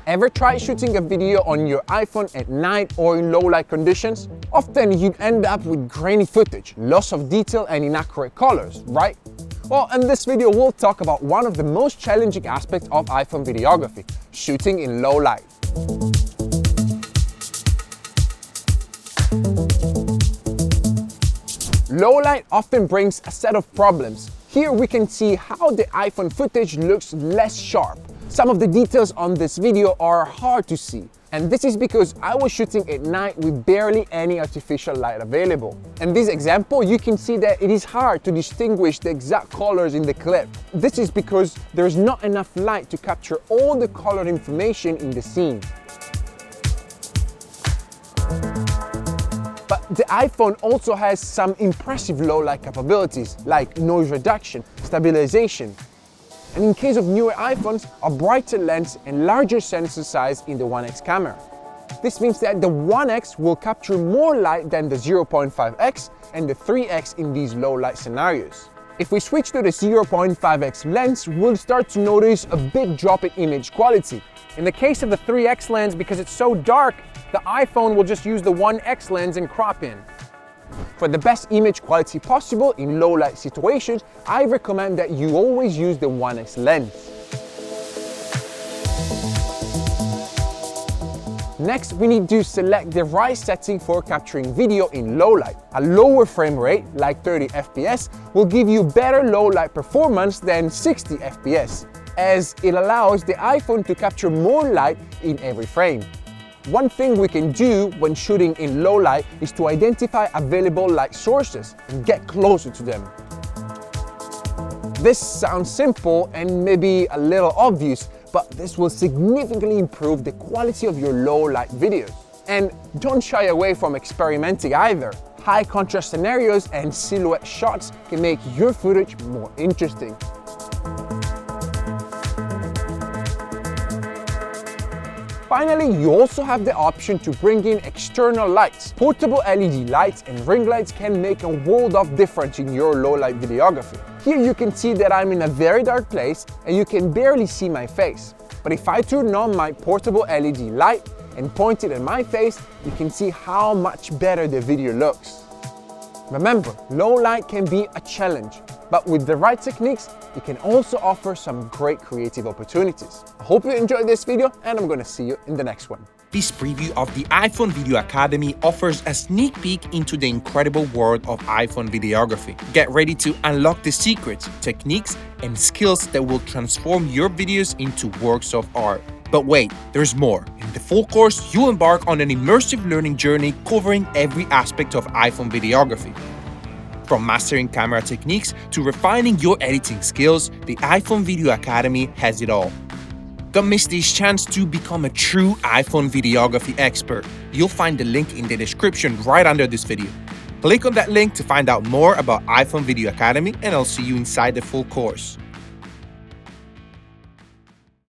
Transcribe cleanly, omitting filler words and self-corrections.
Ever try shooting a video on your iPhone at night or in low light conditions? Often you'd end up with grainy footage, loss of detail and inaccurate colors, right? Well, in this video we'll talk about one of the most challenging aspects of iPhone videography, shooting in low light. Low light often brings a set of problems. Here we can see how the iPhone footage looks less sharp. Some of the details on this video are hard to see, and this is because I was shooting at night with barely any artificial light available. In this example, you can see that it is hard to distinguish the exact colors in the clip. This is because there's not enough light to capture all the color information in the scene. But the iPhone also has some impressive low light capabilities like noise reduction, stabilization, and in case of newer iPhones, a brighter lens and larger sensor size in the 1x camera. This means that the 1x will capture more light than the 0.5x and the 3x in these low light scenarios. If we switch to the 0.5x lens, we'll start to notice a big drop in image quality. In the case of the 3x lens, because it's so dark, the iPhone will just use the 1x lens and crop in. For the best image quality possible in low light situations, I recommend that you always use the 1x lens. Next, we need to select the right setting for capturing video in low light. A lower frame rate, like 30 FPS, will give you better low light performance than 60 FPS, as it allows the iPhone to capture more light in every frame. One thing we can do when shooting in low light is to identify available light sources and get closer to them. This sounds simple and maybe a little obvious, but this will significantly improve the quality of your low light videos. And don't shy away from experimenting either. High contrast scenarios and silhouette shots can make your footage more interesting. Finally, you also have the option to bring in external lights. Portable LED lights and ring lights can make a world of difference in your low light videography. Here you can see that I'm in a very dark place and you can barely see my face. But if I turn on my portable LED light and point it at my face, you can see how much better the video looks. Remember, low light can be a challenge, but with the right techniques, it can also offer some great creative opportunities. I hope you enjoyed this video, and I'm gonna see you in the next one. This preview of the iPhone Video Academy offers a sneak peek into the incredible world of iPhone videography. Get ready to unlock the secrets, techniques, and skills that will transform your videos into works of art. But wait, there's more. In the full course, you embark on an immersive learning journey covering every aspect of iPhone videography. From mastering camera techniques to refining your editing skills, the iPhone Video Academy has it all. Don't miss this chance to become a true iPhone videography expert. You'll find the link in the description right under this video. Click on that link to find out more about iPhone Video Academy, and I'll see you inside the full course.